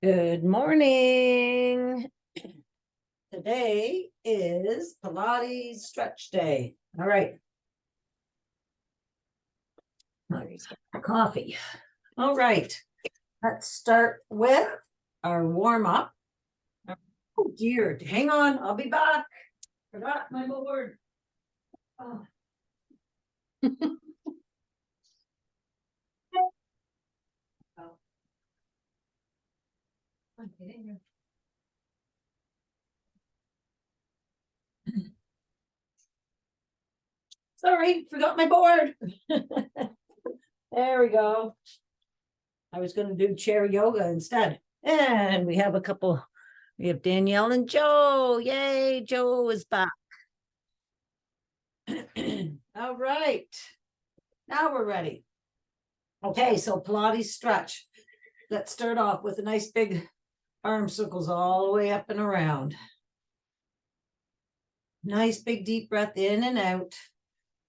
Good morning. Today is Pilates stretch day. All right. Let's get our coffee. All right. Let's start with our warm up. Oh dear. Hang on. I'll be back. Forgot my board. Oh. Oh. Sorry, forgot my board. There we go. I was going to do chair yoga instead. And we have we have Danielle and Joe. Yay, Joe is back. All right. Now we're ready. Okay, so Pilates stretch. Let's start off with a nice big arm circles all the way up and around. Nice big deep breath in and out.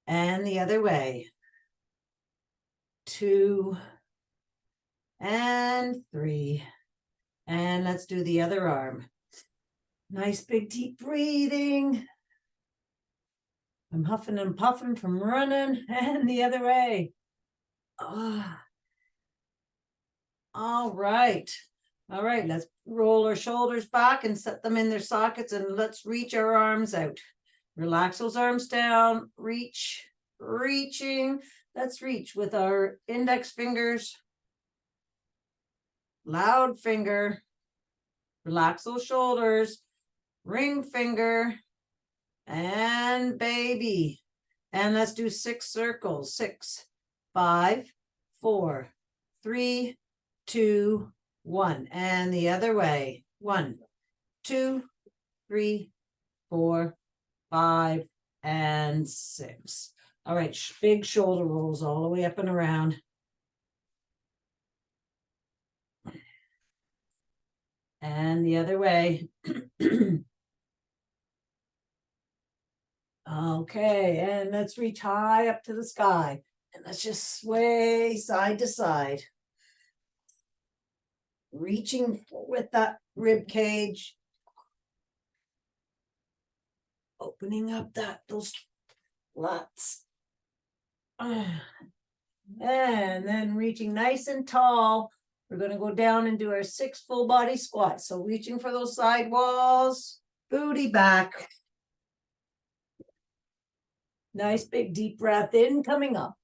And the other way. 2 and 3. And let's do the other arm. Nice big deep breathing. I'm huffing and puffing from running, and the other way. Oh. All right. All right, let's roll our shoulders back and set them in their sockets, and let's reach our arms out. Relax those arms down, reaching. Let's reach with our index fingers, loud finger. Relax those shoulders, ring finger, and baby. And let's do 6 circles. 6, 5, 4, 3, 2, 1. And the other way. 1, 2, 3, 4, 5, and 6. All right, big shoulder rolls all the way up and around. And the other way. Okay, and let's reach high up to the sky. And let's just sway side to side. Reaching with that rib cage. Opening up those lats. And then reaching nice and tall. We're going to go down and do our 6 full body squats. So reaching for those side walls, booty back. Nice big deep breath in, coming up.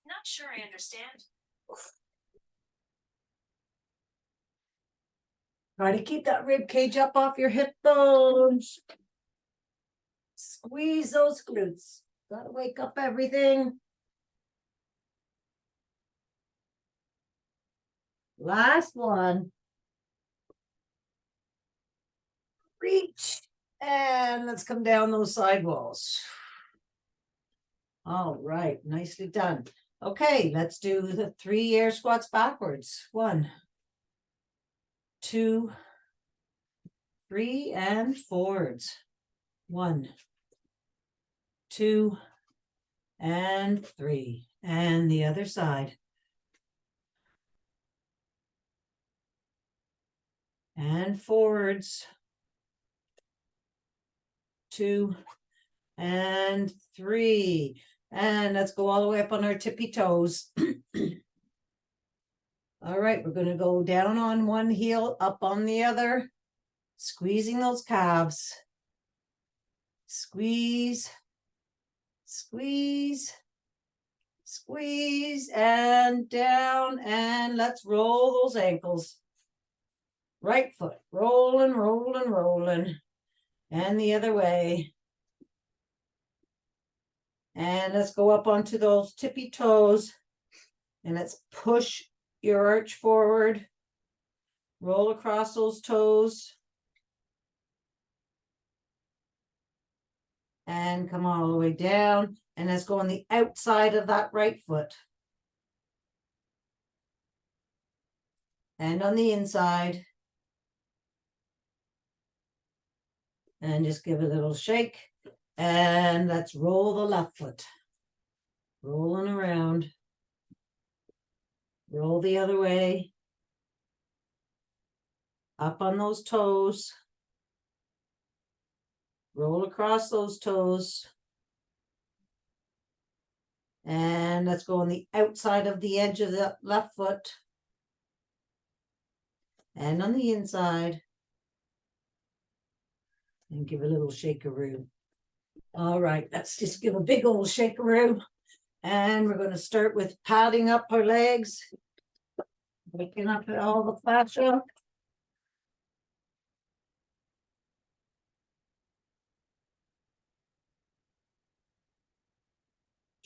Not sure I understand. Try to keep that rib cage up off your hip bones. Squeeze those glutes. Gotta wake up everything. Last one. Reach. And let's come down those side walls. All right, nicely done. Okay, let's do the 3 air squats backwards. 1, 2, 3, and forwards. 1, 2, and 3. And the other side. And forwards. 2, and 3. And let's go all the way up on our tippy toes. All right, we're going to go down on one heel, up on the other, squeezing those calves. Squeeze, squeeze, squeeze, and down, and let's roll those ankles. Right foot, rolling, rolling, rolling, and the other way. And let's go up onto those tippy toes, and let's push your arch forward, roll across those toes, and come all the way down. And let's go on the outside of that right foot. And on the inside. And just give it a little shake. And let's roll the left foot. Rolling around. Roll the other way. Up on those toes. Roll across those toes. And let's go on the outside of the edge of the left foot. And on the inside. And give a little shakeroo. All right, let's just give a big old shakeroo. And we're going to start with padding up our legs. Waking up all the fascia.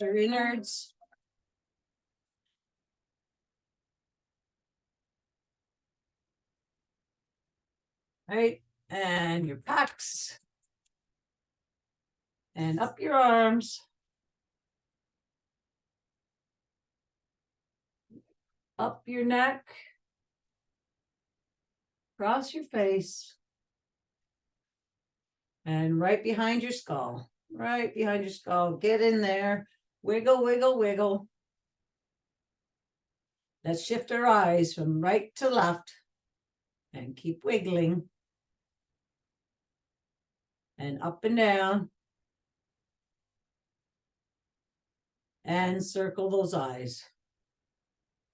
Your innards. Right, and your pecs. And up your arms. Up your neck. Across your face. And right behind your skull. Right behind your skull. Get in there. Wiggle, wiggle, wiggle. Let's shift our eyes from right to left. And keep wiggling. And up and down. And circle those eyes.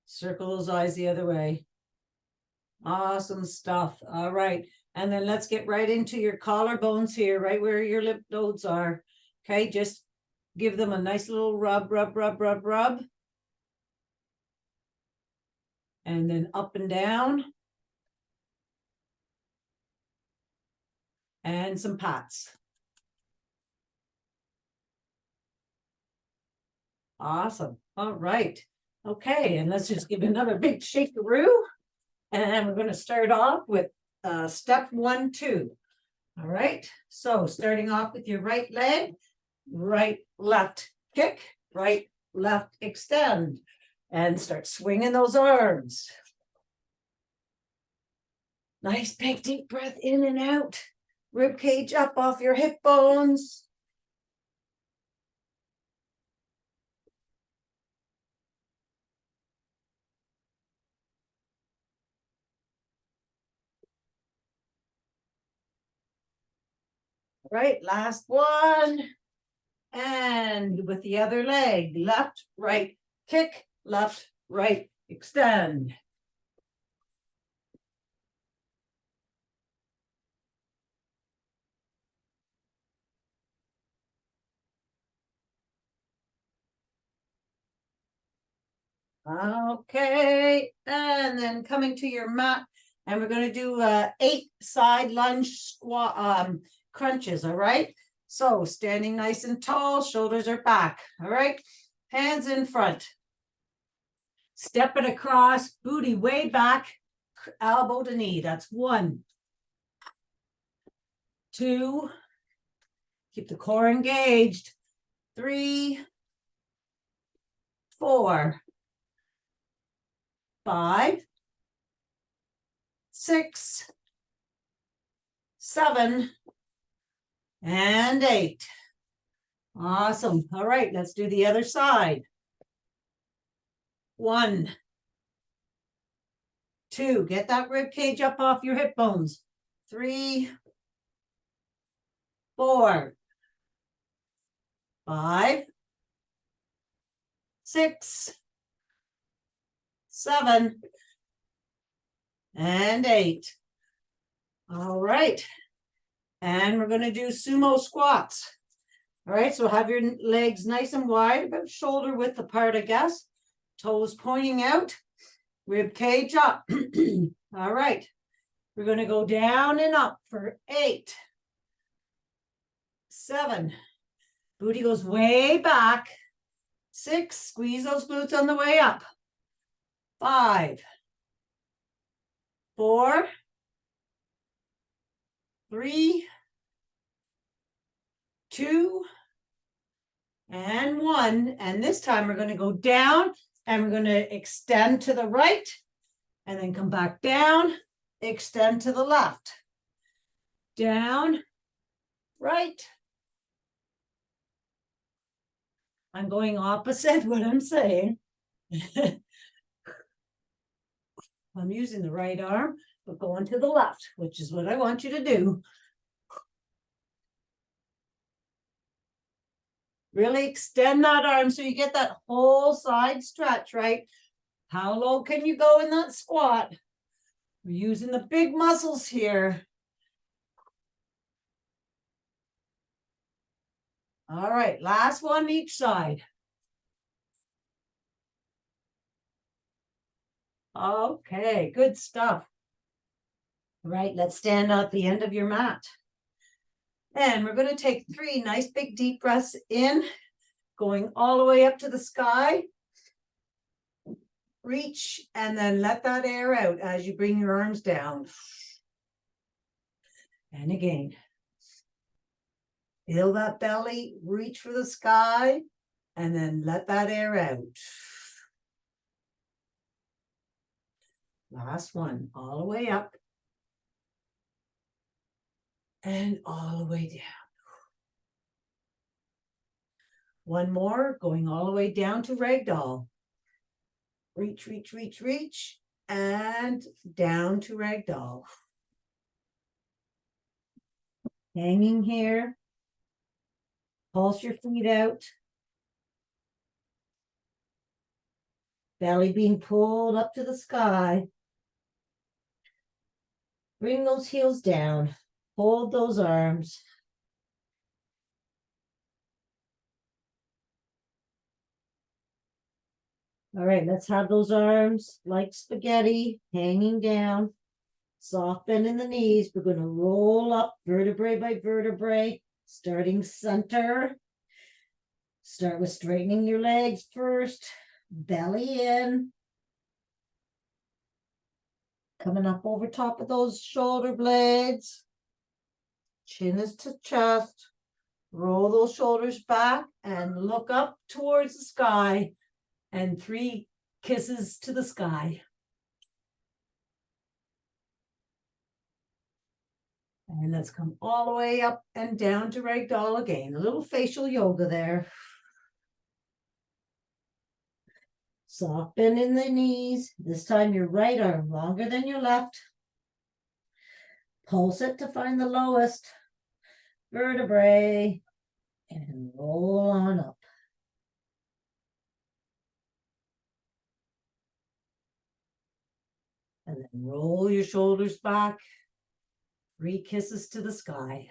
Circle those eyes the other way. Awesome stuff. All right. And then let's get right into your collarbones here, right where your lymph nodes are. Okay, just give them a nice little rub, rub, rub, rub, rub. And then up and down. And some pats. Awesome. All right. Okay, and let's just give another big shakeroo. And we're going to start off with step 1, 2. All right. So starting off with your right leg, right, left kick, right, left extend, and start swinging those arms. Nice big deep breath in and out. Rib cage up off your hip bones. All right, last one. And with the other leg, left, right, kick, left, right, extend. Okay, and then coming to your mat, and we're going to do 8 side lunge squat crunches. All right, so standing nice and tall, shoulders are back. All right, hands in front, stepping across, booty way back, elbow to knee. That's 1, 2, keep the core engaged, 3, 4, 5, 6, 7, and 8. Awesome. All right, let's do the other side. 1, 2, get that rib cage up off your hip bones. 3, 4, 5, 6, 7, and 8. All right. And we're going to do sumo squats. All right, so have your legs nice and wide, about shoulder width apart, I guess. Toes pointing out, rib cage up. All right, we're going to go down and up for 8, 7, booty goes way back. 6, squeeze those glutes on the way up. 5, 4, 3, 2, and 1. And this time we're going to go down and we're going to extend to the right and then come back down, extend to the left. Down, right. I'm going opposite what I'm saying. I'm using the right arm, but going to the left, which is what I want you to do. Really extend that arm so you get that whole side stretch, right? How low can you go in that squat? We're using the big muscles here. All right, last one each side. Okay, good stuff. All right, let's stand at the end of your mat. And we're going to take 3 nice big deep breaths in, going all the way up to the sky. Reach and then let that air out as you bring your arms down. And again. Feel that belly, reach for the sky, and then let that air out. Last one, all the way up. And all the way down. One more, going all the way down to ragdoll. Reach, reach, reach, reach, and down to ragdoll. Hanging here. Pulse your feet out. Belly being pulled up to the sky. Bring those heels down. Hold those arms. All right, let's have those arms like spaghetti hanging down. Soft bend in the knees. We're going to roll up vertebrae by vertebrae, starting center. Start with straightening your legs first. Belly in. Coming up over top of those shoulder blades. Chin is to chest. Roll those shoulders back and look up towards the sky. And 3 kisses to the sky. And let's come all the way up and down to ragdoll again. A little facial yoga there. Soft bend in the knees. This time your right arm longer than your left. Pulse it to find the lowest vertebrae. And roll on up. And then roll your shoulders back. 3 kisses to the sky.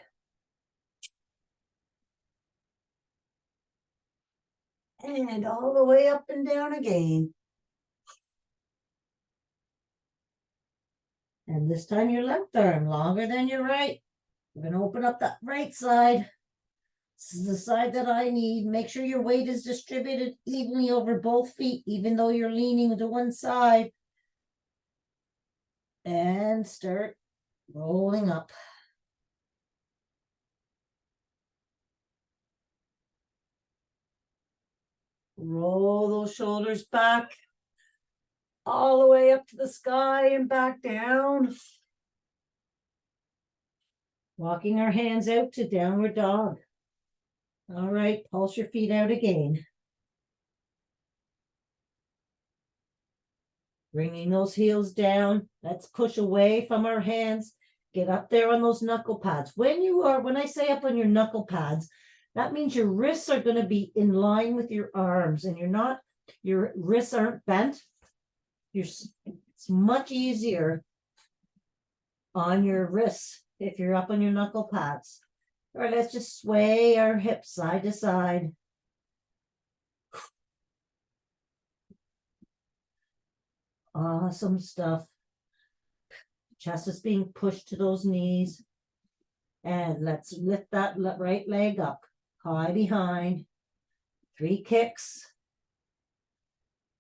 And all the way up and down again. And this time your left arm longer than your right. We're going to open up that right side. This is the side that I need. Make sure your weight is distributed evenly over both feet, even though you're leaning to one side. And start rolling up. Roll those shoulders back. All the way up to the sky and back down. Walking our hands out to downward dog. All right, pulse your feet out again. Bringing those heels down. Let's push away from our hands. Get up there on those knuckle pads. When I say up on your knuckle pads, that means your wrists are going to be in line with your arms and your wrists aren't bent. It's much easier on your wrists if you're up on your knuckle pads. All right, let's just sway our hips side to side. Awesome stuff. Chest is being pushed to those knees. And let's lift that right leg up. High behind. 3 kicks.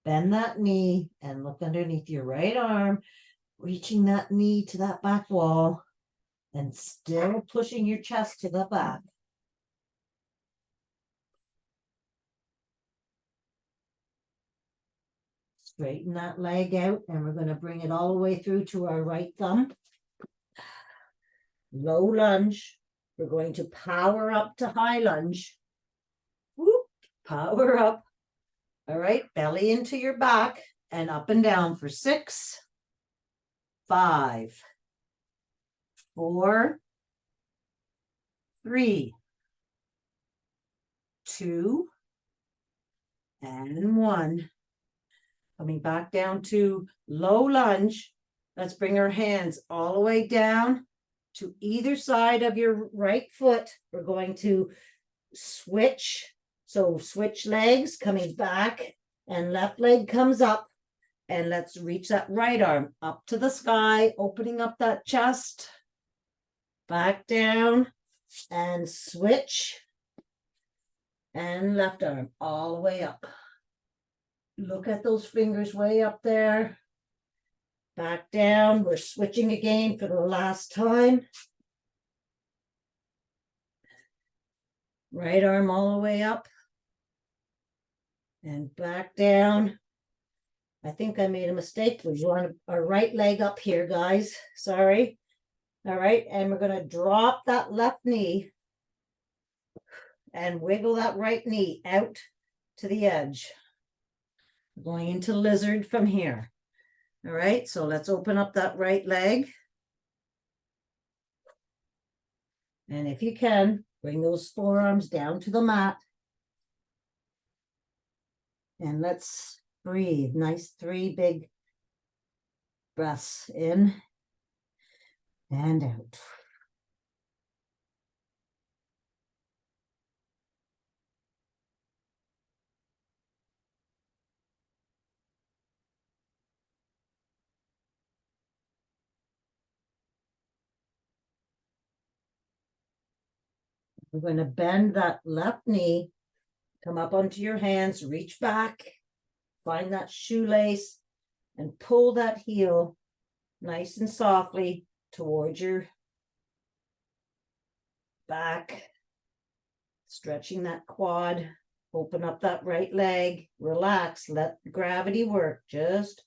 Bend that knee and look underneath your right arm. Reaching that knee to that back wall. And still pushing your chest to the back. Straighten that leg out, and we're going to bring it all the way through to our right thumb. Low lunge. We're going to power up to high lunge. Whoop, power up. All right, belly into your back and up and down for 6, 5, 4, 3, 2, and 1. Coming back down to low lunge. Let's bring our hands all the way down to either side of your right foot. We're going to switch. So switch legs, coming back, and left leg comes up. And let's reach that right arm up to the sky, opening up that chest. Back down and switch. And left arm all the way up. Look at those fingers way up there. Back down. We're switching again for the last time. Right arm all the way up. And back down. I think I made a mistake. We want our right leg up here, guys. Sorry. All right. And we're going to drop that left knee and wiggle that right knee out to the edge. Going into lizard from here. All right. So let's open up that right leg. And if you can, bring those forearms down to the mat. And let's breathe. Nice 3 big breaths in and out. We're going to bend that left knee, come up onto your hands, reach back, find that shoelace, and pull that heel nice and softly towards your back, stretching that quad, open up that right leg, relax, let gravity work, just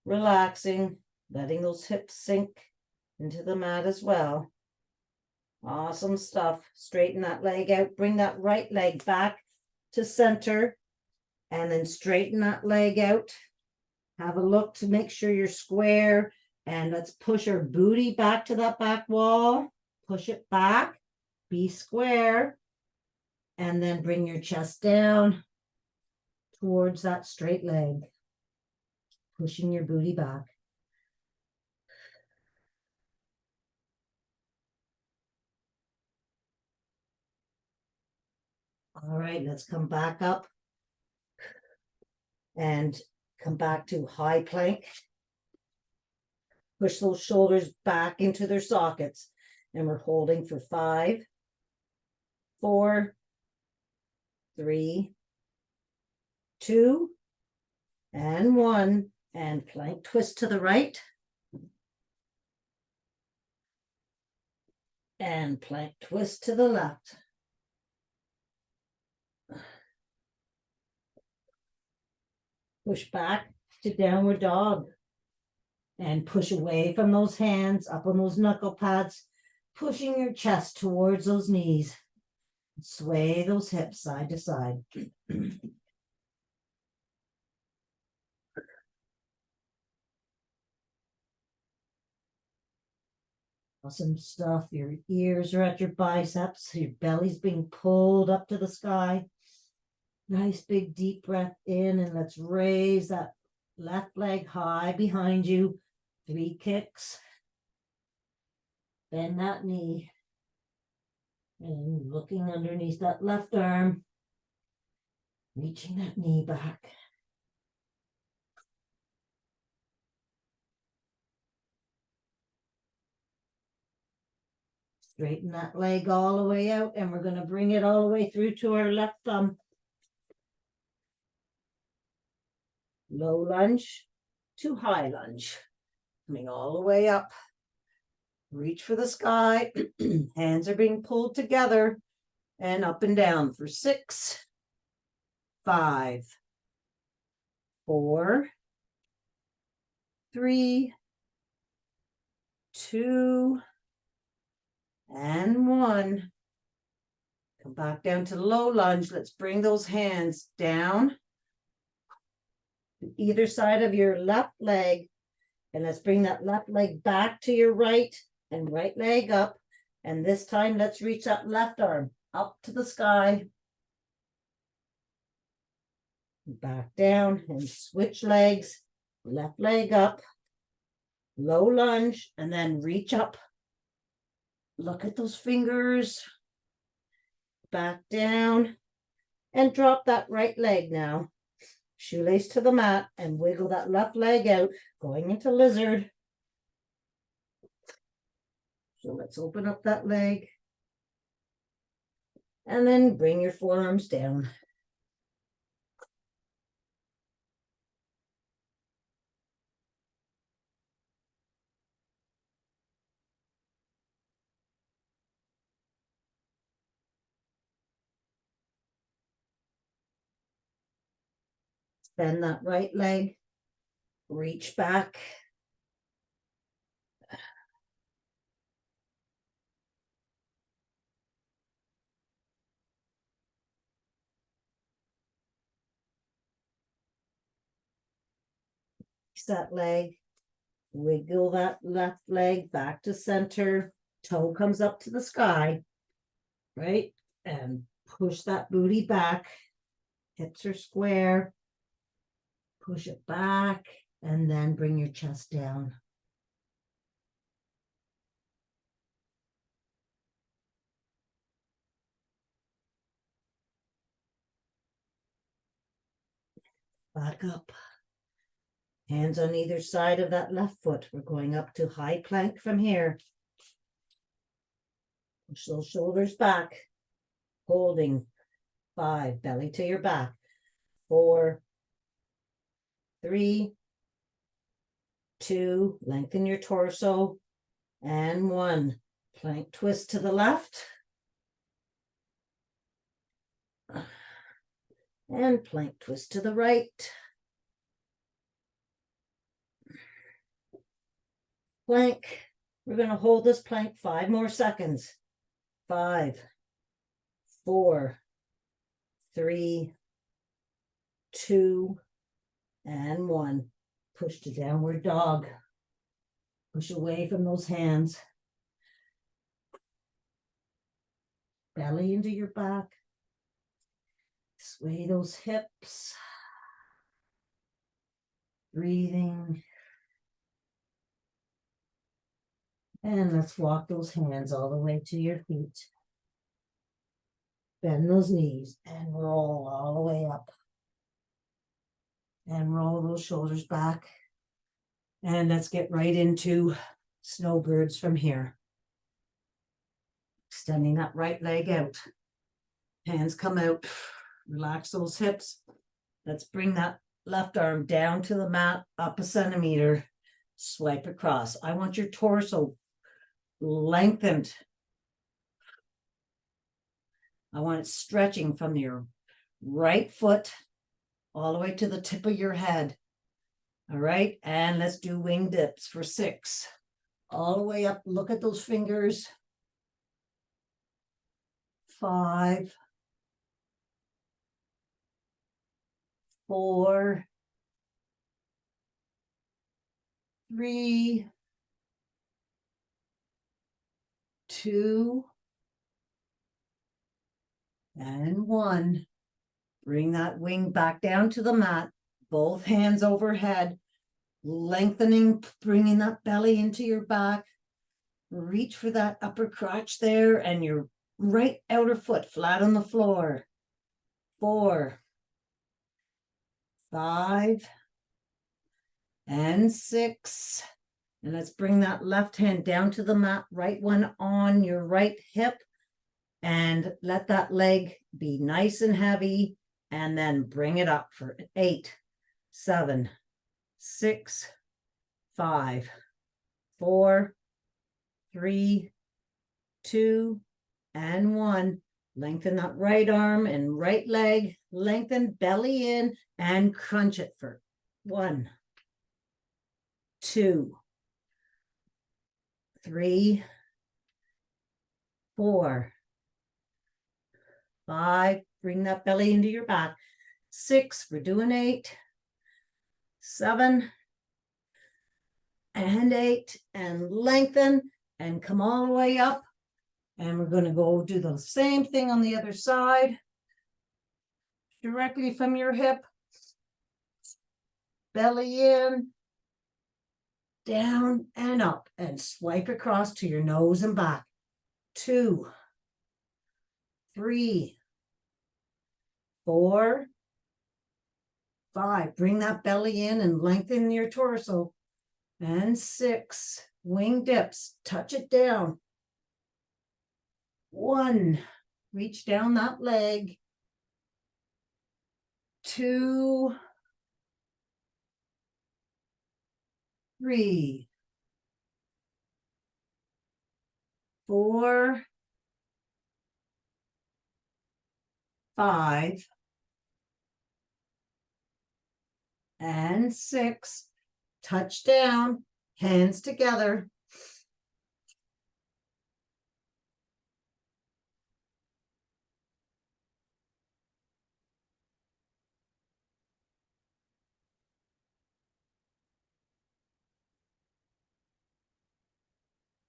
relaxing, letting those hips sink into the mat as well. Awesome stuff. Straighten that leg out, bring that right leg back to center, and then straighten that leg out. Have a look to make sure you're square, and let's push our booty back to that back wall. Push it back, be square, and then bring your chest down towards that straight leg, pushing your booty back. All right, let's come back up and come back to high plank. Push those shoulders back into their sockets. And we're holding for 5, 4, 3, 2, and 1. And plank twist to the right. And plank twist to the left. Push back to downward dog. And push away from those hands, up on those knuckle pads, pushing your chest towards those knees. Sway those hips side to side. Awesome stuff. Your ears are at your biceps. Your belly's being pulled up to the sky. Nice big deep breath in, and let's raise that left leg high behind you. 3 kicks. Bend that knee. And looking underneath that left arm. Reaching that knee back. Straighten that leg all the way out, and we're going to bring it all the way through to our left thumb. Low lunge to high lunge. Coming all the way up. Reach for the sky. Hands are being pulled together and up and down for 6, 5, 4, 3, 2, and 1. Come back down to low lunge. Let's bring those hands down to either side of your left leg And let's bring that left leg back to your right and right leg up. And this time, let's reach that left arm up to the sky. Back down and switch legs. Left leg up. Low lunge and then reach up. Look at those fingers. Back down and drop that right leg now. Shoelace to the mat and wiggle that left leg out, going into lizard. So let's open up that leg. And then bring your forearms down. Bend that right leg. Reach back. That leg, wiggle that left leg back to center, toe comes up to the sky, right? And push that booty back, hips are square, push it back, and then bring your chest down. Back up. Hands on either side of that left foot. We're going up to high plank from here. Push those shoulders back. Holding 5, belly to your back. 4, 3, 2, lengthen your torso. And 1, plank twist to the left. And plank twist to the right. Plank. We're going to hold this plank 5 more seconds. 5, 4, 3, 2, and 1. Push to downward dog. Push away from those hands. Belly into your back. Sway those hips. Breathing. And let's walk those hands all the way to your feet. Bend those knees and roll all the way up. And roll those shoulders back. And let's get right into snowbirds from here. Extending that right leg out. Hands come out. Relax those hips. Let's bring that left arm down to the mat, up a centimeter. Swipe across. I want your torso lengthened. I want it stretching from your right foot all the way to the tip of your head. All right, and let's do wing dips for 6. All the way up, look at those fingers. 5, 4, 3, 2, and 1. Bring that wing back down to the mat, both hands overhead, lengthening, bringing that belly into your back. Reach for that upper crotch there and your right outer foot flat on the floor. 4, 5, and 6. And let's bring that left hand down to the mat, right one on your right hip, and let that leg be nice and heavy, and then bring it up for 8, 7, 6, 5, 4, 3, 2, and 1. Lengthen that right arm and right leg, lengthen belly in and crunch it for 1, 2, 3, 4, 5. Bring that belly into your back. 6, we're doing 8, 7, and 8, and lengthen, and come all the way up. And we're going to go do the same thing on the other side. Directly from your hip. Belly in, down and up, and swipe across to your nose and back. 2, 3, 4, 5. Bring that belly in and lengthen your torso. And 6, wing dips, touch it down. 1, reach down that leg. 2, 3, 4, 5, and 6. Touch down, hands together.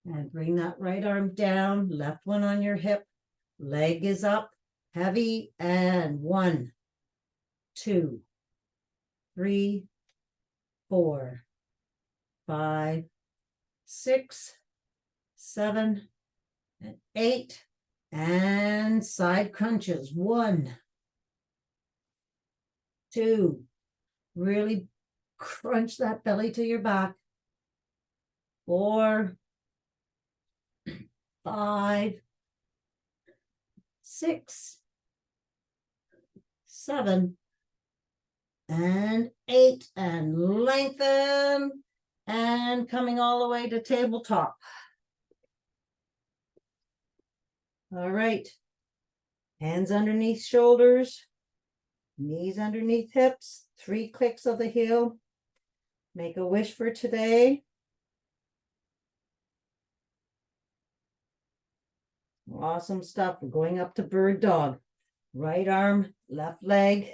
And bring that right arm down, left one on your hip, leg is up, heavy, and 1, 2, 3, 4, 5, 6, 7, and 8, and side crunches. 1, 2, really crunch that belly to your back. 4, 5, 6, 7, and 8, and lengthen, and coming all the way to tabletop. All right, hands underneath shoulders, knees underneath hips, 3 clicks of the heel. Make a wish for today. Awesome stuff. We're going up to bird dog. Right arm, left leg,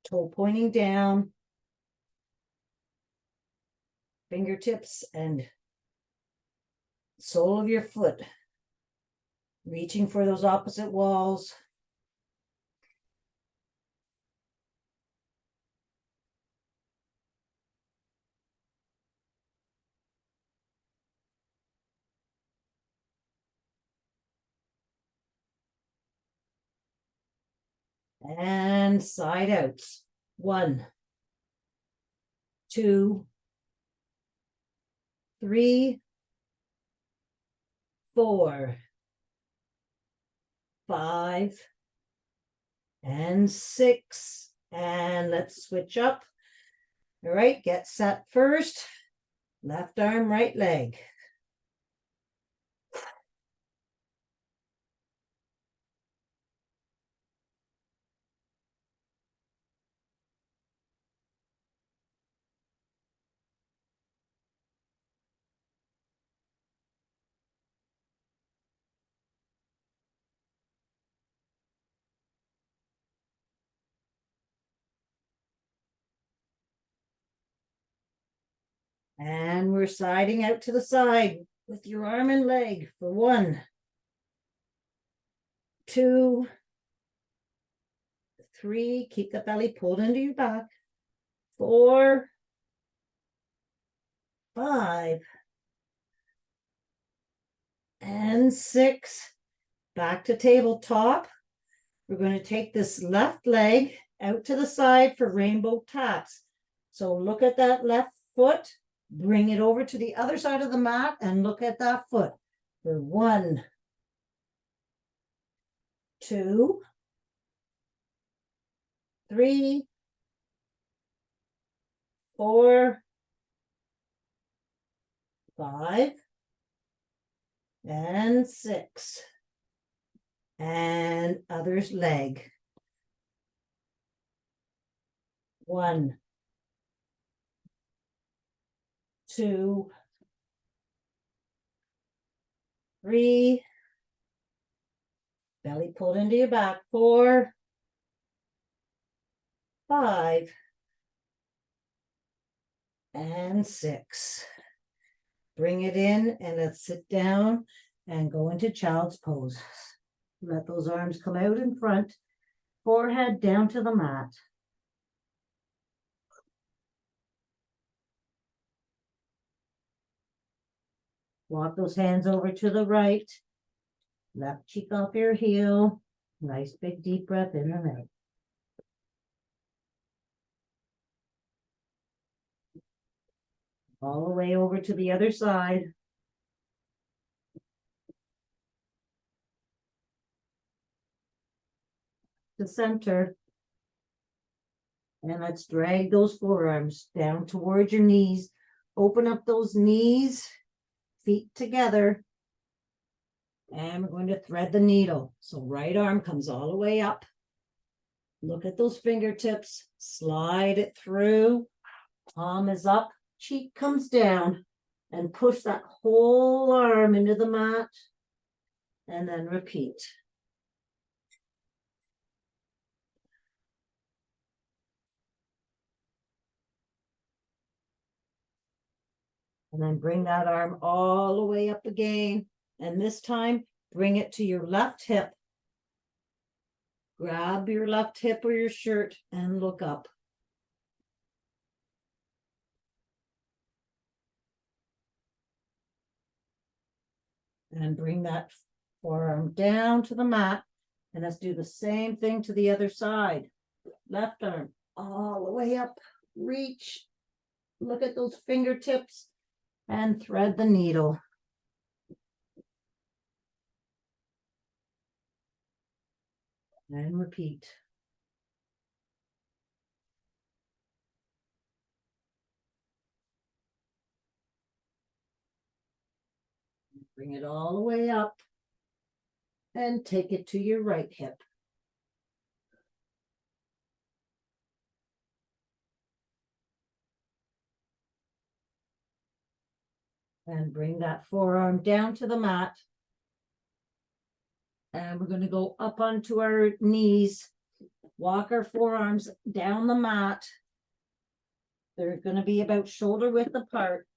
toe pointing down, fingertips and sole of your foot reaching for those opposite walls. And side outs. 1, 2, 3, 4, 5, and 6. And let's switch up. All right, get set first. Left arm, right leg. And we're siding out to the side with your arm and leg for 1, 2, 3. Keep the belly pulled into your back. 4, 5, and 6. Back to tabletop. We're going to take this left leg out to the side for rainbow taps. So look at that left foot, bring it over to the other side of the mat and look at that foot for 1, 2, 3, 4, 5, and 6. And other's leg. 1, 2, 3. Belly pulled into your back. 4, 5, and 6. Bring it in and let's sit down and go into child's pose. Let those arms come out in front, forehead down to the mat. Walk those hands over to the right. Left cheek off your heel. Nice big deep breath in and out. All the way over to the other side. The center. And let's drag those forearms down towards your knees. Open up those knees, feet together. And we're going to thread the needle. So right arm comes all the way up. Look at those fingertips. Slide it through. Palm is up. Cheek comes down. And push that whole arm into the mat. And then repeat. And then bring that arm all the way up again. And this time, bring it to your left hip. Grab your left hip or your shirt and look up. And bring that forearm down to the mat. And let's do the same thing to the other side. Left arm all the way up. Reach. Look at those fingertips and thread the needle. And repeat. Bring it all the way up and take it to your right hip. And bring that forearm down to the mat. And we're going to go up onto our knees. Walk our forearms down the mat. They're going to be about shoulder width apart.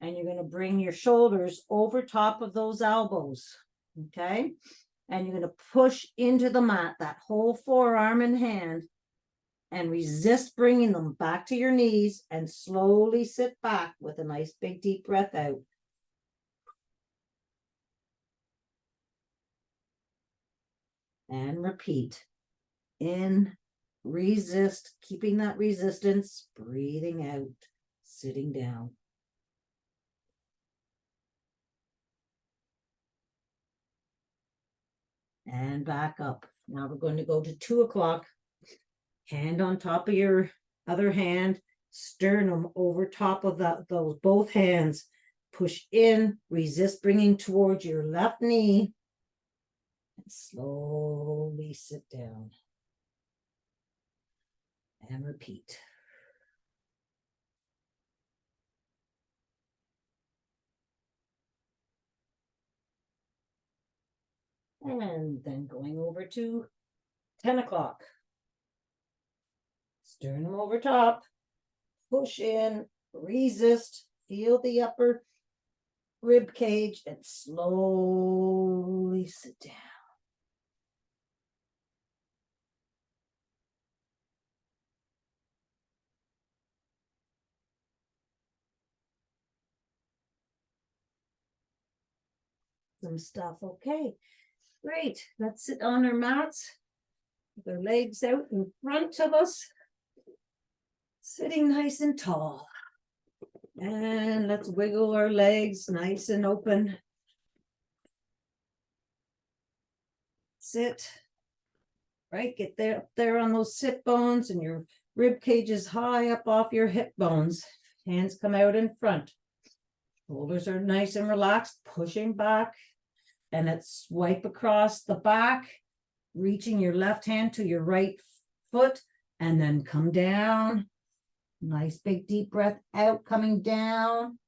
And you're going to bring your shoulders over top of those elbows. Okay? And you're going to push into the mat, that whole forearm and hand. And resist bringing them back to your knees and slowly sit back with a nice big deep breath out. And repeat. In, resist, keeping that resistance, breathing out, sitting down. And back up. Now we're going to go to 2 o'clock. Hand on top of your other hand, sternum over top of those both hands. Push in, resist bringing towards your left knee. And slowly sit down. And repeat. And then going over to 10 o'clock. Sternum over top. Push in, resist, feel the upper rib cage, and slowly sit down. Some stuff. Okay, great. Let's sit on our mats with our legs out in front of us, sitting nice and tall. And let's wiggle our legs nice and open. Sit. Right, get there up there on those sit bones, and your rib cage is high up off your hip bones. Hands come out in front. Shoulders are nice and relaxed, pushing back. And let's swipe across the back, reaching your left hand to your right foot, and then come down. Nice big deep breath out, coming down.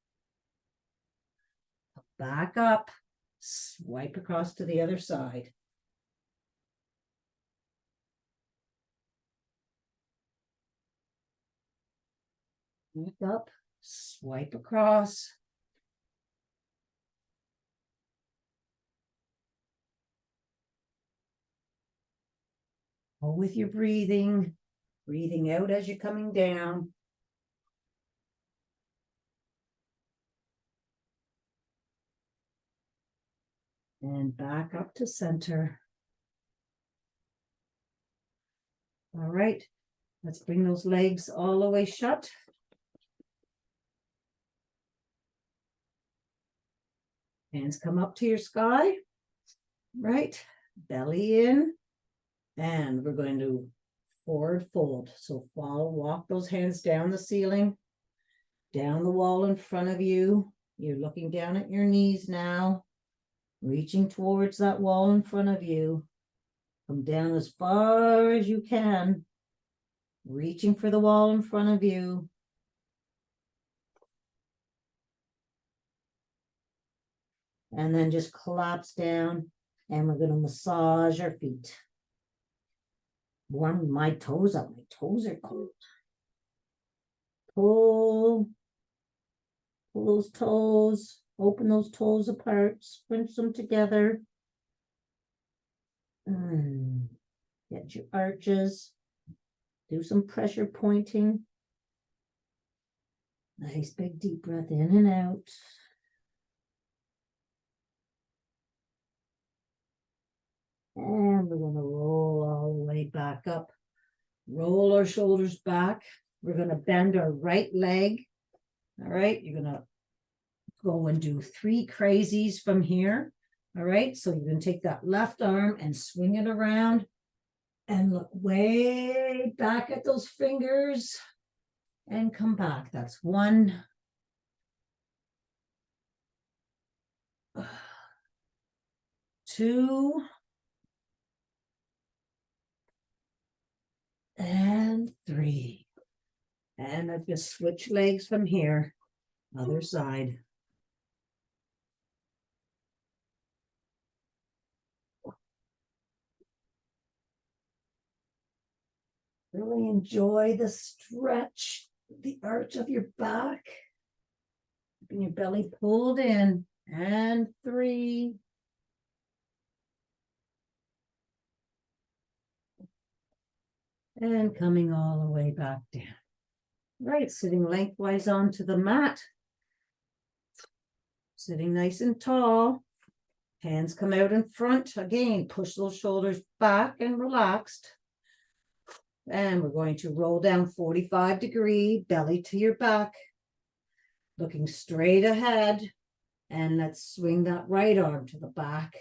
Back up, swipe across to the other side. Back up, Swipe across. Go with your breathing. Breathing out as you're coming down. And back up to center. All right, let's bring those legs all the way shut. Hands come up to your sky, right? Belly in. And we're going to forward fold. So walk those hands down the ceiling, down the wall in front of you. You're looking down at your knees now, reaching towards that wall in front of you. Come down as far as you can, reaching for the wall in front of you. And then just collapse down, and we're going to massage our feet. Warm my toes up. My toes are cold. Pull those toes, open those toes apart, scrunch them together. Get your arches. Do some pressure pointing. Nice big deep breath in and out. And we're going to roll all the way back up. Roll our shoulders back. We're going to bend our right leg. All right, you're going to go and do 3 crazies from here. All right, so you're going to take that left arm and swing it around and look way back at those fingers and come back. That's 1. 2. And 3. And I've just switched legs from here. Other side. Really enjoy the stretch, the arch of your back. Keeping your belly pulled in. And 3. And coming all the way back down. Right, sitting lengthwise onto the mat. Sitting nice and tall. Hands come out in front. Again, push those shoulders back and relaxed. And we're going to roll down 45-degree, belly to your back. Looking straight ahead. And let's swing that right arm to the back.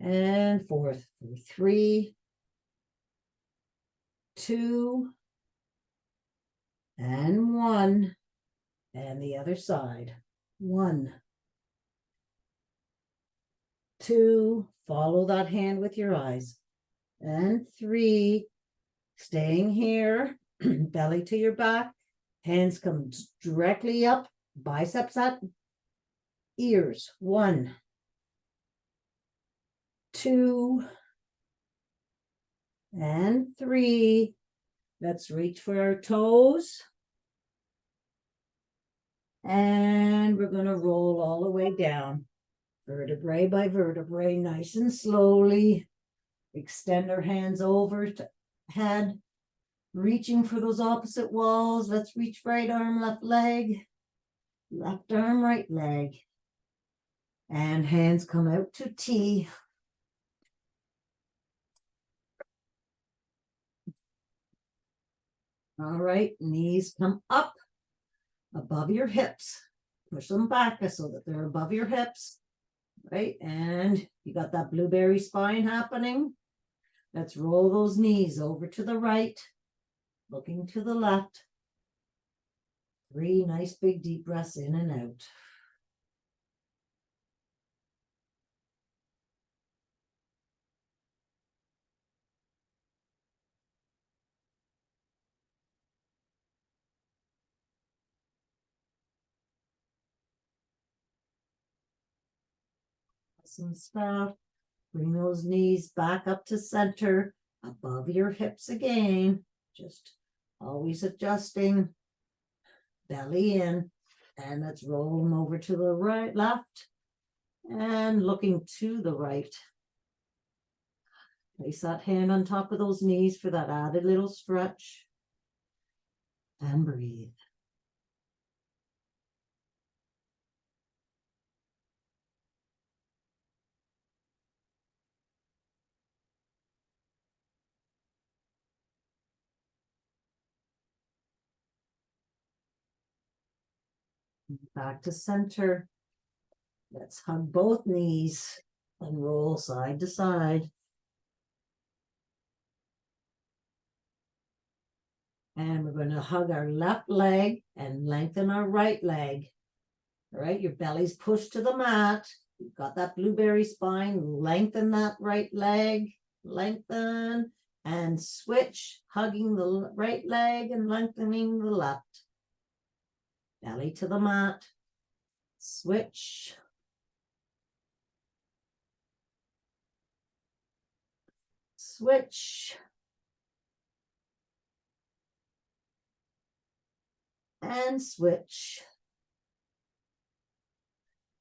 And forth. 3, 2, and 1. And the other side. 1, 2, follow that hand with your eyes. And 3, staying here, belly to your back. Hands come directly up, biceps at ears. 1, 2, and 3. Let's reach for our toes. And we're going to roll all the way down. Vertebrae by vertebrae, nice and slowly. Extend our hands over to head. Reaching for those opposite walls. Let's reach right arm, left leg. Left arm, right leg. And hands come out to T. All right, knees come up above your hips. Push them back so that they're above your hips. Right, and you got that blueberry spine happening. Let's roll those knees over to the right, looking to the left. 3 nice big deep breaths in and out. Some stuff. Bring those knees back up to center, above your hips again. Just always adjusting. Belly in. And let's roll them over to the right, left, and looking to the right. Place that hand on top of those knees for that added little stretch. And breathe. Back to center. Let's hug both knees and roll side to side. And we're going to hug our left leg and lengthen our right leg. All right, your belly's pushed to the mat. You've got that blueberry spine. Lengthen that right leg. Lengthen and switch, hugging the right leg and lengthening the left. Belly to the mat. Switch. Switch. And switch.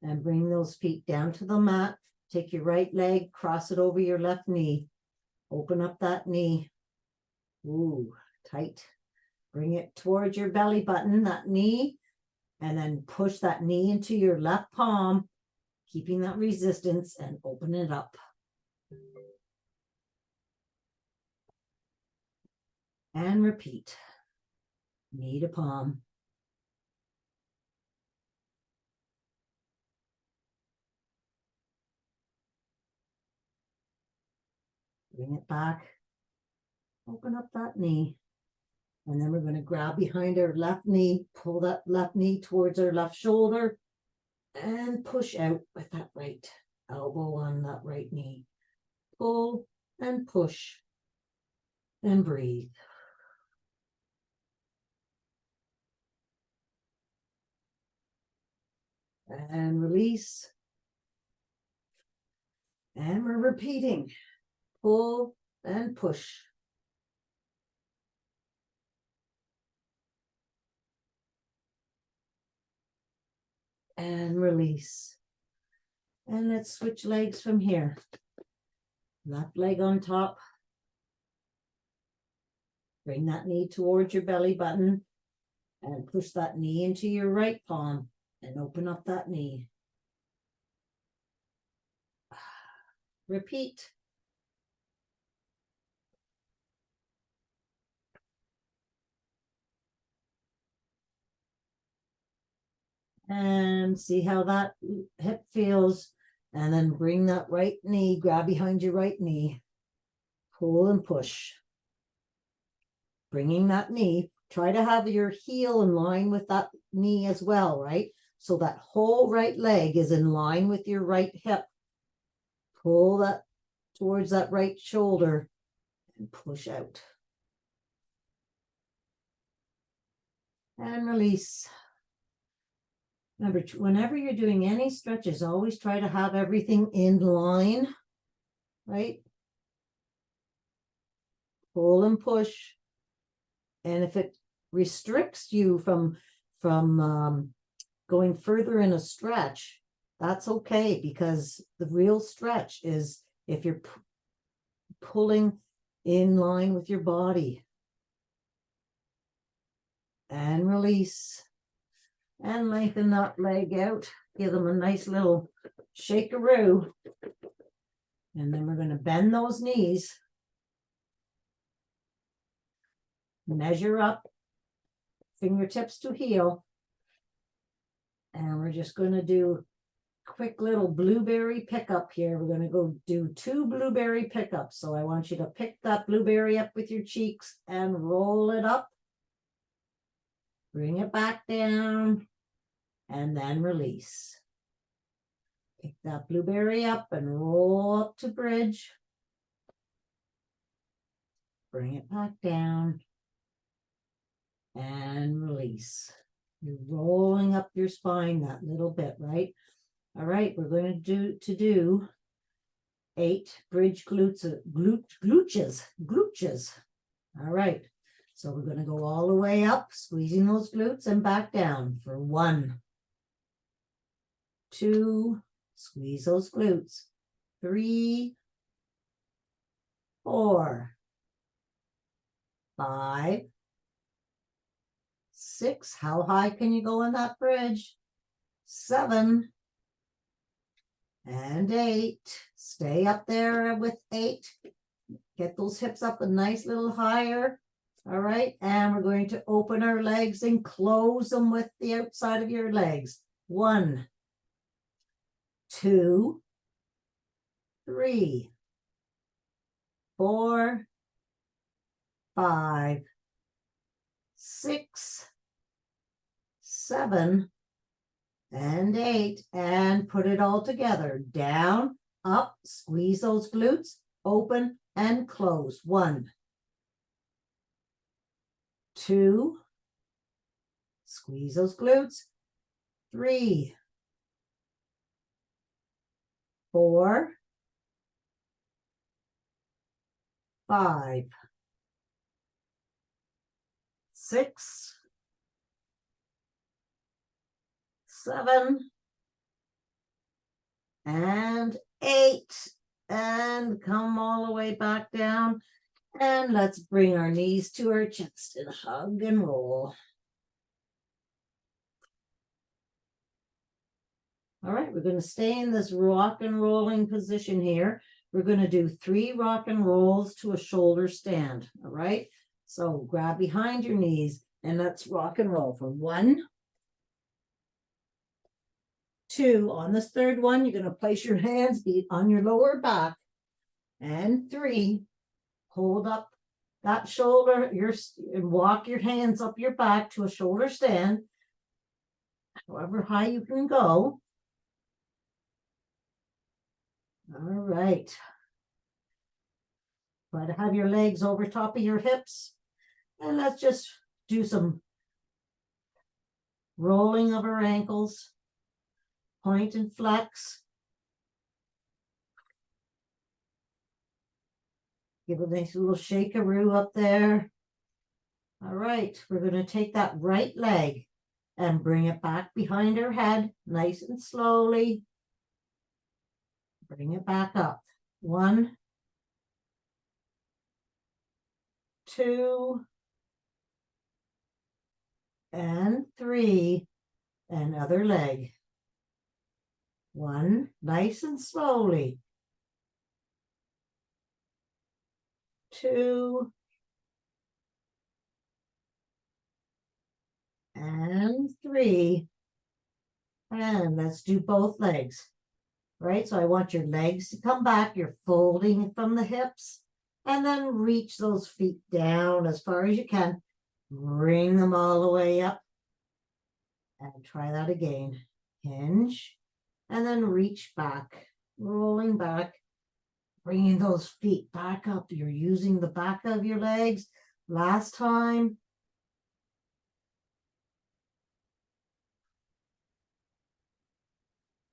And bring those feet down to the mat. Take your right leg, cross it over your left knee. Open up that knee. Ooh, tight. Bring it towards your belly button, that knee, and then push that knee into your left palm, keeping that resistance, and open it up. And repeat. Knee to palm. Bring it back. Open up that knee. And then we're going to grab behind our left knee, pull that left knee towards our left shoulder, and push out with that right elbow on that right knee. Pull and push and breathe. And release. And we're repeating. Pull and push. And release. And let's switch legs from here. Left leg on top. Bring that knee towards your belly button and push that knee into your right palm and open up that knee. Repeat. And see how that hip feels. And then bring that right knee, grab behind your right knee. Pull and push. Bringing that knee, try to have your heel in line with that knee as well, right? So that whole right leg is in line with your right hip. Pull that towards that right shoulder and push out. And release. Remember, whenever you're doing any stretches, always try to have everything in line, right? Pull and push. And if it restricts you from going further in a stretch, that's okay, because the real stretch is if you're pulling in line with your body. And release. And lengthen that leg out. Give them a nice little shakeroo. And then we're going to bend those knees. Measure up. Fingertips to heel. And we're just going to do a quick little blueberry pickup here. We're going to go do 2 blueberry pickups. So I want you to pick that blueberry up with your cheeks and roll it up. Bring it back down. And then release. Pick that blueberry up and roll up to bridge. Bring it back down. And release. You're rolling up your spine that little bit, right? All right, we're going to do 8 bridge glutes. All right. So we're going to go all the way up, squeezing those glutes and back down for 1, 2, squeeze those glutes, 3, 4, 5, 6. How high can you go on that bridge? 7 and 8. Stay up there with 8. Get those hips up a nice little higher. All right. And we're going to open our legs and close them with the outside of your legs. 1, 2, 3, 4, 5, 6, 7, and 8. And put it all together. Down, up, squeeze those glutes, open and close. 1, 2, squeeze those glutes, 3, 4, 5, 6, 7, and 8. And come all the way back down. And let's bring our knees to our chest and hug and roll. All right, we're going to stay in this rock and rolling position here. We're going to do 3 rock and rolls to a shoulder stand. All right, so grab behind your knees and let's rock and roll for 1, 2. On this third one, you're going to place your hands on your lower back. And 3, hold up that shoulder, and walk your hands up your back to a shoulder stand, however high you can go. All right. Try to have your legs over top of your hips. And let's just do some rolling of our ankles. Point and flex. Give a nice little shakaroo up there. All right, we're going to take that right leg and bring it back behind our head, nice and slowly. Bring it back up. 1, 2, and 3, and other leg. 1, nice and slowly. 2, and 3, and let's do both legs. Right, so I want your legs to come back. You're folding from the hips, and then reach those feet down as far as you can. Bring them all the way up, and try that again. Hinge, and then reach back, rolling back, bringing those feet back up. You're using the back of your legs. Last time.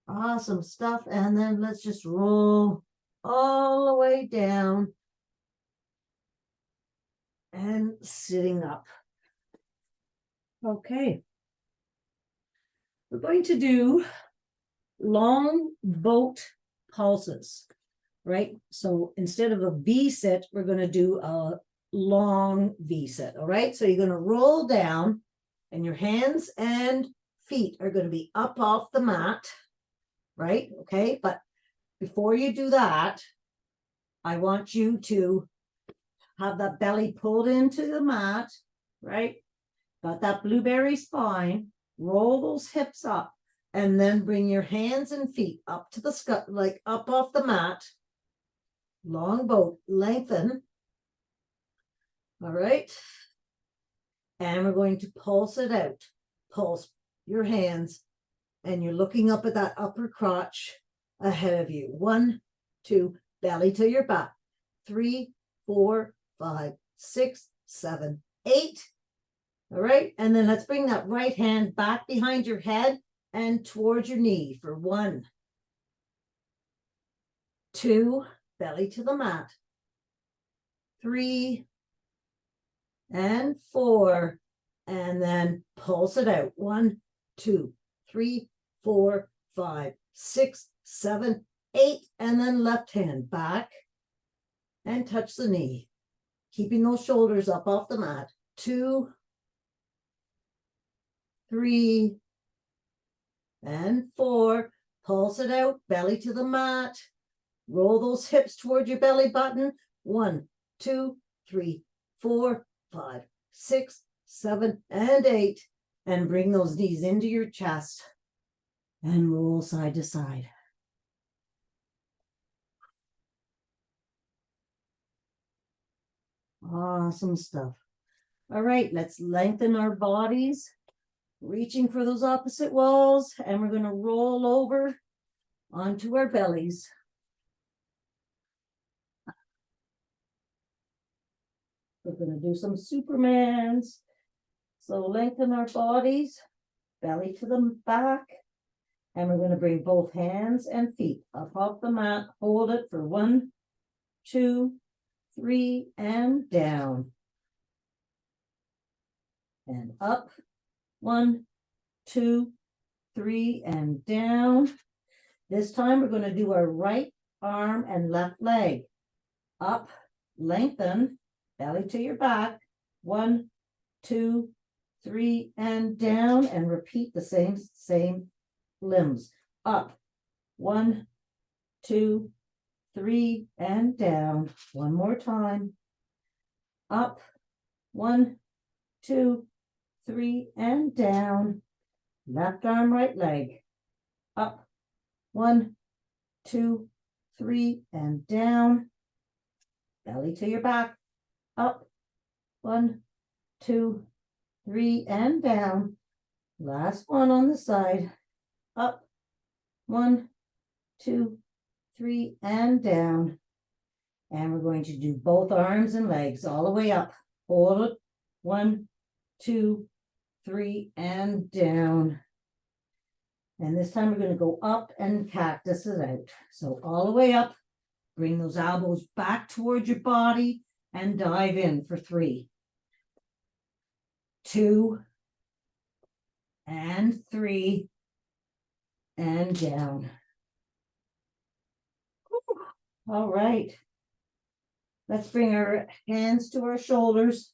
Awesome stuff. And then let's just roll all the way down and sitting up. Okay. We're going to do long boat pulses, right? So instead of a V sit, we're going to do a long V sit. All right. So you're going to roll down and your hands and feet are going to be up off the mat. Right? Okay, but before you do that, I want you to have that belly pulled into the mat, right? Got that blueberry spine, roll those hips up, and then bring your hands and feet up to the sky, like up off the mat. Long boat, lengthen. All right. And we're going to pulse it out. Pulse your hands. And you're looking up at that upper crotch ahead of you. 1, 2, belly to your back. 3, 4, 5, 6, 7, 8. All right. And then let's bring that right hand back behind your head and towards your knee for 1, 2, belly to the mat. 3, and 4, and then pulse it out. 1, 2, 3, 4, 5, 6, 7, 8, and then left hand back and touch the knee, keeping those shoulders up off the mat. 2, 3, and 4. Pulse it out, belly to the mat. Roll those hips toward your belly button. 1, 2, 3, 4, 5, 6, 7, and 8. And bring those knees into your chest and roll side to side. Awesome stuff. All right, let's lengthen our bodies, reaching for those opposite walls, and we're going to roll over onto our bellies. We're going to do some Supermans. So lengthen our bodies, belly to the back, and we're going to bring both hands and feet up off the mat. Hold it for 1, 2, 3, and down. And up, 1, 2, 3, and down. This time we're going to do our right arm and left leg. Up, lengthen, belly to your back. 1, 2, 3, and down, and repeat the same limbs. Up, 1, 2, 3, and down. One more time. Up, 1, 2, 3, and down. Left arm, right leg. Up, 1, 2, 3, and down. Belly to your back. Up, 1, 2, 3, and down. Last one on the side. Up, 1, 2, 3, and down. And we're going to do both arms and legs all the way up. Hold it. 1, 2, 3, and down. And this time we're going to go up and cactus it out. So all the way up. Bring those elbows back towards your body and dive in for 3, 2, and 3, and down. All right. Let's bring our hands to our shoulders.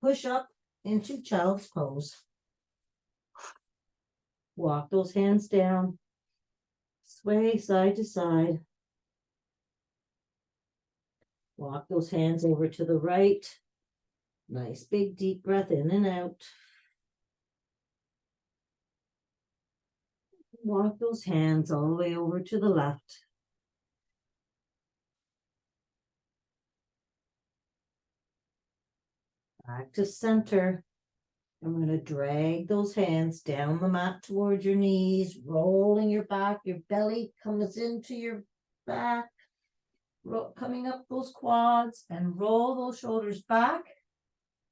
Push up into child's pose. Walk those hands down. Sway side to side. Walk those hands over to the right. Nice big deep breath in and out. Walk those hands all the way over to the left. Back to center. I'm going to drag those hands down the mat towards your knees, rolling your back. Your belly comes into your back, coming up those quads, and roll those shoulders back.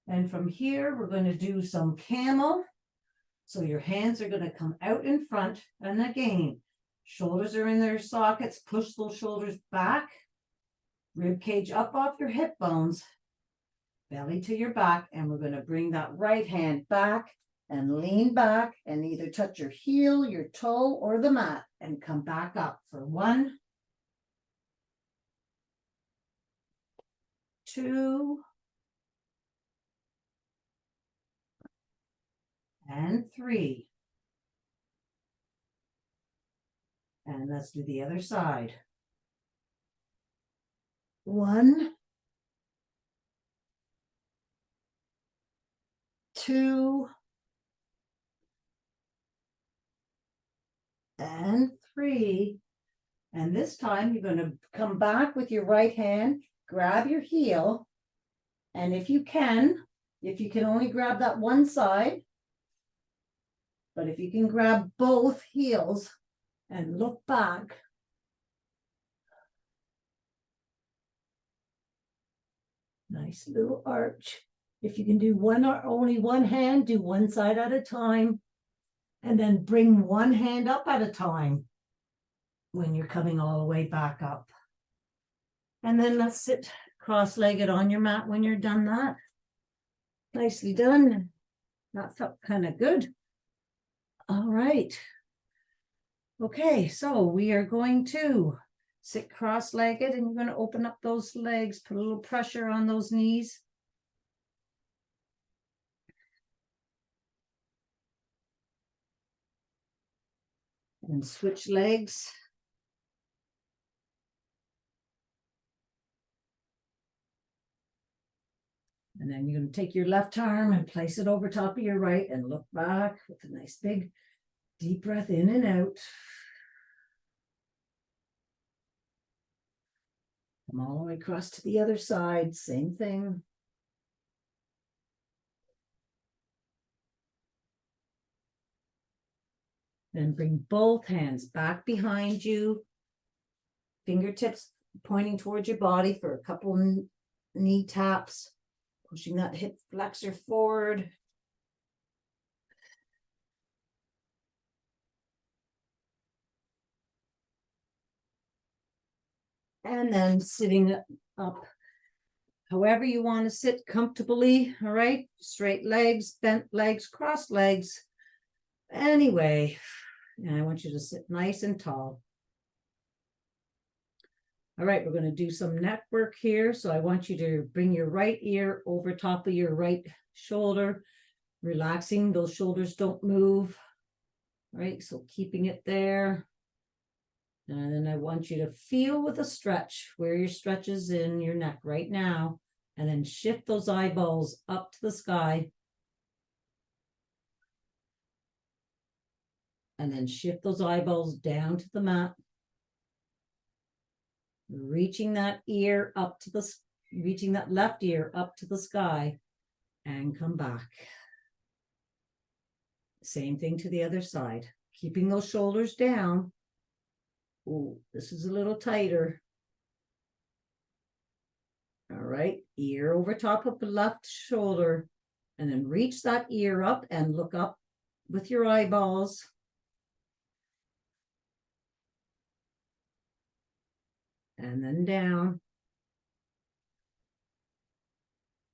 And from here, we're going to do some camel. So your hands are going to come out in front. And again, shoulders are in their sockets. Push those shoulders back. Rib cage up off your hip bones. Belly to your back. And we're going to bring that right hand back and lean back and either touch your heel, your toe, or the mat and come back up for 1, 2, and 3. And let's do the other side. 1, 2, and 3. And this time you're going to come back with your right hand, grab your heel. And if you can only grab that one side, but if you can grab both heels and look back. Nice little arch. If you can do one or only one hand, do one side at a time. And then bring one hand up at a time when you're coming all the way back up. And then let's sit cross-legged on your mat when you're done that. Nicely done. That felt kind of good. All right. Okay, so we are going to sit cross-legged and you're going to open up those legs, put a little pressure on those knees. And switch legs. And then you're going to take your left arm and place it over top of your right and look back with a nice big deep breath in and out. Come all the way across to the other side, same thing. Then bring both hands back behind you, fingertips pointing towards your body for a couple knee taps, pushing that hip flexor forward. And then sitting up however you want to sit comfortably, all right? Straight legs, bent legs, crossed legs. Anyway, and I want you to sit nice and tall. All right, we're going to do some neck work here. So I want you to bring your right ear over top of your right shoulder, relaxing. Those shoulders don't move. All right, so keeping it there. And then I want you to feel with a stretch where your stretch is in your neck right now. And then shift those eyeballs up to the sky. And then shift those eyeballs down to the mat. Reaching that ear up to the, reaching that left ear up to the sky and come back. Same thing to the other side. Keeping those shoulders down. Oh, this is a little tighter. All right, ear over top of the left shoulder. And then reach that ear up and look up with your eyeballs. And then down.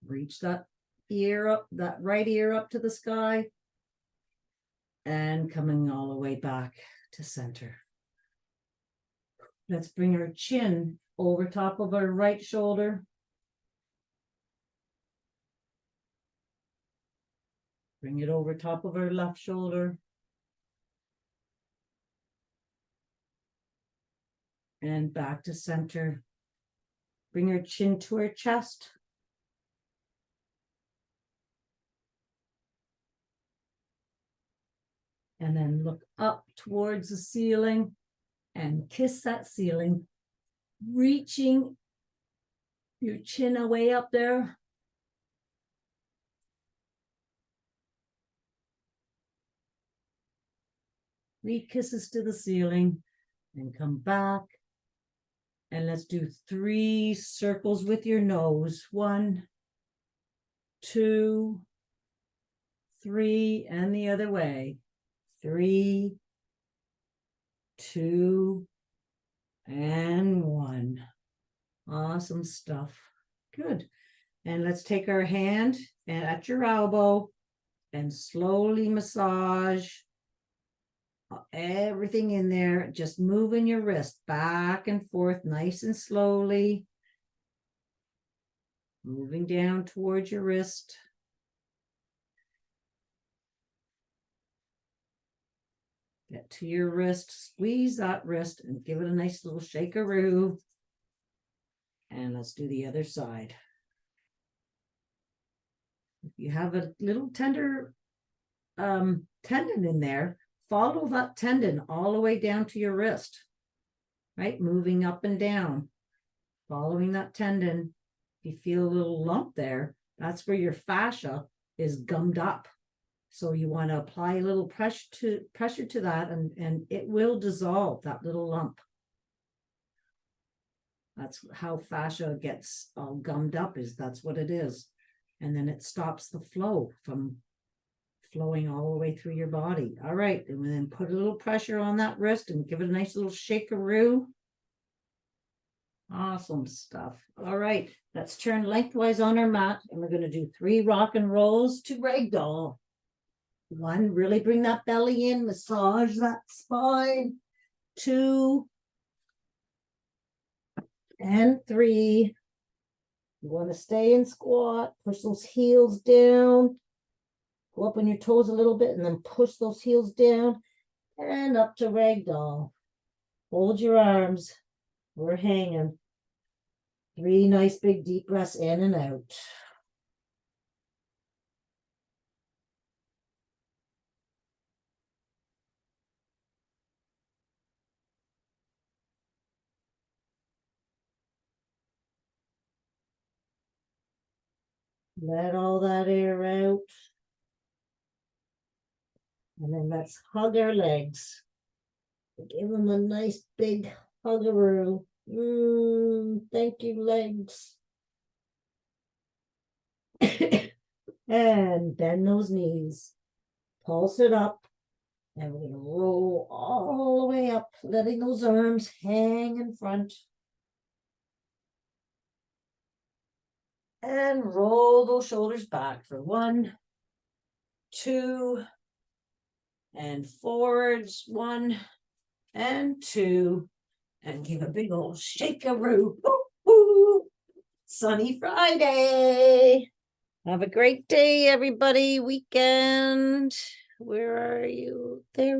Reach that ear up, that right ear up to the sky. And coming all the way back to center. Let's bring our chin over top of our right shoulder. Bring it over top of our left shoulder. And back to center. Bring our chin to our chest. And then look up towards the ceiling and kiss that ceiling, reaching your chin away up there. Three kisses to the ceiling and come back. And let's do 3 circles with your nose. 1, 2, 3, and the other way. 3, 2, and 1. Awesome stuff. Good. And let's take our hand and at your elbow and slowly massage everything in there. Just moving your wrist back and forth nice and slowly. Moving down towards your wrist. Get to your wrist, squeeze that wrist and give it a nice little shakeroo. And let's do the other side. If you have a little tender tendon in there, follow that tendon all the way down to your wrist, right? Moving up and down, following that tendon. If you feel a little lump there, that's where your fascia is gummed up. So you want to apply a little pressure to that and it will dissolve that little lump. That's how fascia gets all gummed up, is that's what it is. And then it stops the flow from flowing all the way through your body. All right, and then put a little pressure on that wrist and give it a nice little shakeroo. Awesome stuff. All right, let's turn lengthwise on our mat and we're going to do 3 rock and rolls to ragdoll. 1, really bring that belly in, massage that spine. 2 and 3. You want to stay in squat, push those heels down, go up on your toes a little bit and then push those heels down and up to ragdoll. Hold your arms. We're hanging. 3 nice big deep breaths in and out. Let all that air out. And then let's hug our legs. Give them a nice big huggeroo. Thank you, legs. And bend those knees. Pulse it up. And we're going to roll all the way up, letting those arms hang in front. And roll those shoulders back for 1, 2, and forwards, 1 and 2, and give a big old shake-a-roo. Sunny Friday. Have a great day, everybody. Weekend. Where are you? There.